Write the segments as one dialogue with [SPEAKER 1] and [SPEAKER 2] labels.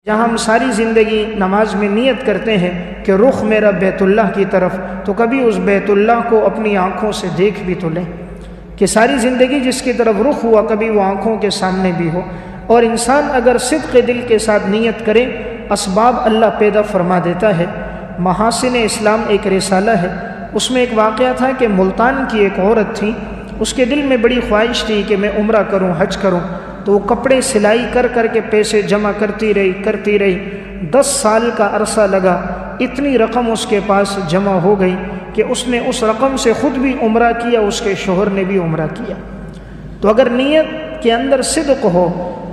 [SPEAKER 1] جہاں ہم ساری زندگی نماز میں نیت کرتے ہیں کہ رخ میرا بیت اللہ کی طرف، تو کبھی اس بیت اللہ کو اپنی آنکھوں سے دیکھ بھی تو لیں کہ ساری زندگی جس کی طرف رخ ہوا کبھی وہ آنکھوں کے سامنے بھی ہو۔ اور انسان اگر صدق دل کے ساتھ نیت کرے، اسباب اللہ پیدا فرما دیتا ہے۔ محاسن اسلام ایک رسالہ ہے، اس میں ایک واقعہ تھا کہ ملتان کی ایک عورت تھی، اس کے دل میں بڑی خواہش تھی کہ میں عمرہ کروں، حج کروں، تو وہ کپڑے سلائی کر کر کے پیسے جمع کرتی رہی 10 سال کا عرصہ لگا۔ اتنی رقم اس کے پاس جمع ہو گئی کہ اس نے اس رقم سے خود بھی عمرہ کیا، اس کے شوہر نے بھی عمرہ کیا۔ تو اگر نیت کے اندر صدق ہو،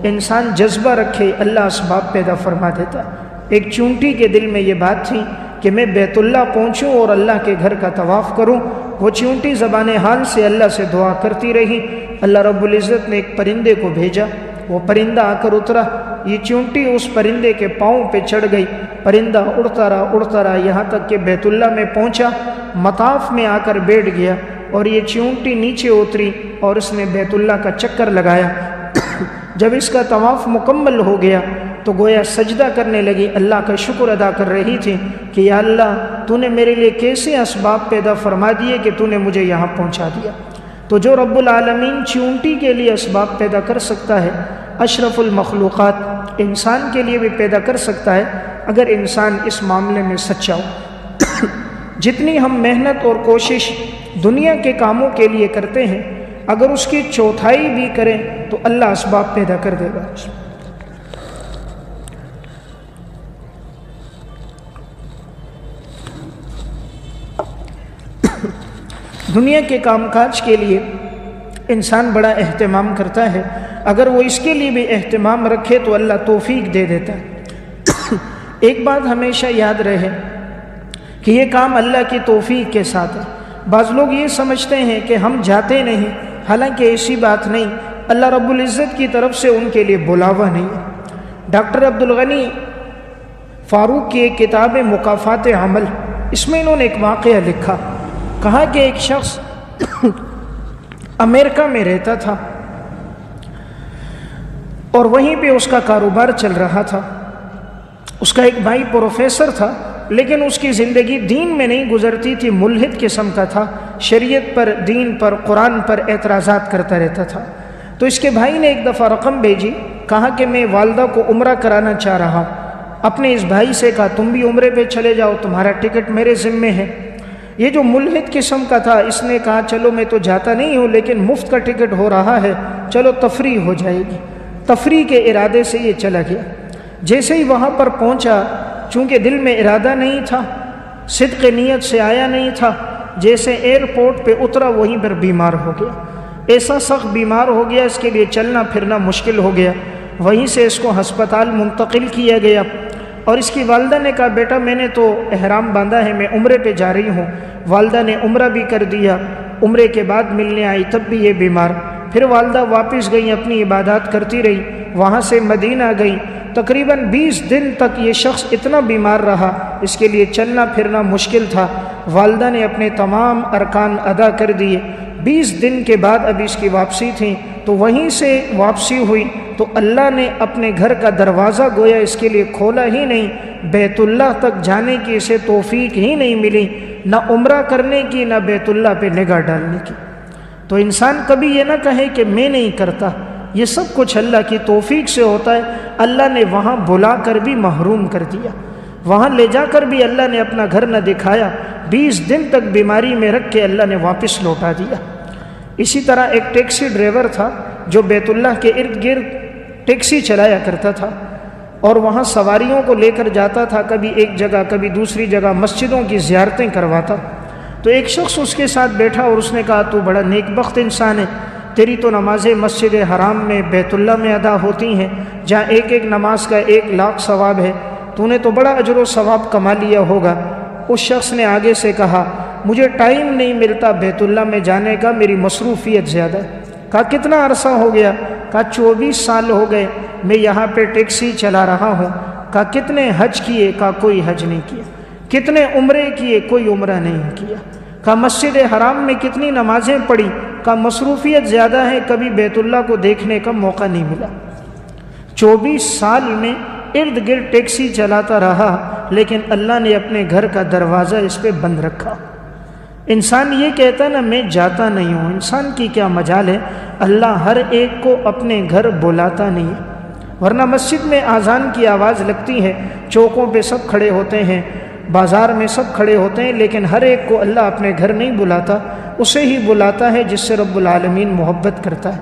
[SPEAKER 1] انسان جذبہ رکھے، اللہ اسباب پیدا فرما دیتا۔ ایک چونٹی کے دل میں یہ بات تھی کہ میں بیت اللہ پہنچوں اور اللہ کے گھر کا طواف کروں۔ وہ چونٹی زبان حال سے اللہ سے دعا کرتی رہی۔ اللہ رب العزت نے ایک پرندے کو بھیجا، وہ پرندہ آ کر اترا، یہ چونٹی اس پرندے کے پاؤں پہ چڑھ گئی، پرندہ اڑتا رہا یہاں تک کہ بیت اللہ میں پہنچا، مطاف میں آ کر بیٹھ گیا، اور یہ چونٹی نیچے اتری اور اس نے بیت اللہ کا چکر لگایا۔ جب اس کا طواف مکمل ہو گیا تو گویا سجدہ کرنے لگی، اللہ کا شکر ادا کر رہی تھی کہ یا اللہ تو نے میرے لیے کیسے اسباب پیدا فرما دیے کہ تو نے مجھے یہاں پہنچا دیا۔ تو جو رب العالمین چونٹی کے لیے اسباب پیدا کر سکتا ہے، اشرف المخلوقات انسان کے لیے بھی پیدا کر سکتا ہے، اگر انسان اس معاملے میں سچا ہو۔ جتنی ہم محنت اور کوشش دنیا کے کاموں کے لیے کرتے ہیں، اگر اس کی چوتھائی بھی کریں تو اللہ اسباب پیدا کر دے گا۔ دنیا کے کام کاج کے لیے انسان بڑا اہتمام کرتا ہے، اگر وہ اس کے لیے بھی اہتمام رکھے تو اللہ توفیق دے دیتا ہے۔ ایک بات ہمیشہ یاد رہے کہ یہ کام اللہ کی توفیق کے ساتھ ہے۔ بعض لوگ یہ سمجھتے ہیں کہ ہم جاتے نہیں، حالانکہ ایسی بات نہیں، اللہ رب العزت کی طرف سے ان کے لیے بلاوا نہیں ہے۔ ڈاکٹر عبدالغنی فاروق کی ایک کتاب مکافات عمل، اس میں انہوں نے ایک واقعہ لکھا، کہا کہ ایک شخص امریکہ میں رہتا تھا اور وہیں پہ اس کا کاروبار چل رہا تھا۔ اس کا ایک بھائی پروفیسر تھا، لیکن اس کی زندگی دین میں نہیں گزرتی تھی، ملحد قسم کا تھا، شریعت پر، دین پر، قرآن پر اعتراضات کرتا رہتا تھا۔ تو اس کے بھائی نے ایک دفعہ رقم بھیجی، کہا کہ میں والدہ کو عمرہ کرانا چاہ رہا ہوں۔ اپنے اس بھائی سے کہا تم بھی عمرے پہ چلے جاؤ، تمہارا ٹکٹ میرے ذمے ہے۔ یہ جو ملحد قسم کا تھا، اس نے کہا چلو میں تو جاتا نہیں ہوں، لیکن مفت کا ٹکٹ ہو رہا ہے، چلو تفریح ہو جائے گی۔ تفریح کے ارادے سے یہ چلا گیا۔ جیسے ہی وہاں پر پہنچا، چونکہ دل میں ارادہ نہیں تھا، صدق نیت سے آیا نہیں تھا، جیسے ایئرپورٹ پہ اترا وہیں پر بیمار ہو گیا۔ ایسا سخت بیمار ہو گیا، اس کے لیے چلنا پھرنا مشکل ہو گیا۔ وہیں سے اس کو ہسپتال منتقل کیا گیا، اور اس کی والدہ نے کہا بیٹا میں نے تو احرام باندھا ہے، میں عمرے پہ جا رہی ہوں۔ والدہ نے عمرہ بھی کر دیا، عمرے کے بعد ملنے آئی تب بھی یہ بیمار۔ پھر والدہ واپس گئی، اپنی عبادات کرتی رہی، وہاں سے مدینہ گئی۔ تقریباً 20 دن تک یہ شخص اتنا بیمار رہا، اس کے لیے چلنا پھرنا مشکل تھا۔ والدہ نے اپنے تمام ارکان ادا کر دیے۔ 20 دن کے بعد اب اس کی واپسی تھی، تو وہیں سے واپسی ہوئی تو اللہ نے اپنے گھر کا دروازہ گویا اس کے لیے کھولا ہی نہیں، بیت اللہ تک جانے کی اسے توفیق ہی نہیں ملی، نہ عمرہ کرنے کی، نہ بیت اللہ پہ نگاہ ڈالنے کی۔ تو انسان کبھی یہ نہ کہے کہ میں نہیں کرتا، یہ سب کچھ اللہ کی توفیق سے ہوتا ہے۔ اللہ نے وہاں بلا کر بھی محروم کر دیا، وہاں لے جا کر بھی اللہ نے اپنا گھر نہ دکھایا، 20 دن تک بیماری میں رکھ کے اللہ نے واپس لوٹا دیا۔ اسی طرح ایک ٹیکسی ڈرائیور تھا جو بیت اللہ کے ارد گرد ٹیکسی چلایا کرتا تھا، اور وہاں سواریوں کو لے کر جاتا تھا، کبھی ایک جگہ کبھی دوسری جگہ، مسجدوں کی زیارتیں کرواتا۔ تو ایک شخص اس کے ساتھ بیٹھا اور اس نے کہا تو بڑا نیک بخت انسان ہے، تیری تو نمازیں مسجد حرام میں بیت اللہ میں ادا ہوتی ہیں، جہاں ایک ایک نماز کا 1,00,000 ثواب ہے، تو نے تو بڑا اجر و ثواب کما لیا ہوگا۔ اس شخص نے آگے سے کہا مجھے ٹائم نہیں ملتا بیت اللہ میں جانے کا، میری مصروفیت زیادہ ہے۔ کہا کتنا عرصہ ہو گیا؟ کہا 24 سال ہو گئے میں یہاں پہ ٹیکسی چلا رہا ہوں۔ کہا کتنے حج کیے؟ کہا کوئی حج نہیں کیا۔ کتنے عمرے کیے؟ کوئی عمرہ نہیں کیا۔ کہا مسجد حرام میں کتنی نمازیں پڑھی؟ کہا مصروفیت زیادہ ہے، کبھی بیت اللہ کو دیکھنے کا موقع نہیں ملا۔ 24 سال میں ارد گرد ٹیکسی چلاتا رہا، لیکن اللہ نے اپنے گھر کا دروازہ اس پہ بند رکھا۔ انسان یہ کہتا نا میں جاتا نہیں ہوں، انسان کی کیا مجال ہے، اللہ ہر ایک کو اپنے گھر بلاتا نہیں ہے۔ ورنہ مسجد میں اذان کی آواز لگتی ہے، چوکوں پہ سب کھڑے ہوتے ہیں، بازار میں سب کھڑے ہوتے ہیں، لیکن ہر ایک کو اللہ اپنے گھر نہیں بلاتا، اسے ہی بلاتا ہے جس سے رب العالمین محبت کرتا ہے۔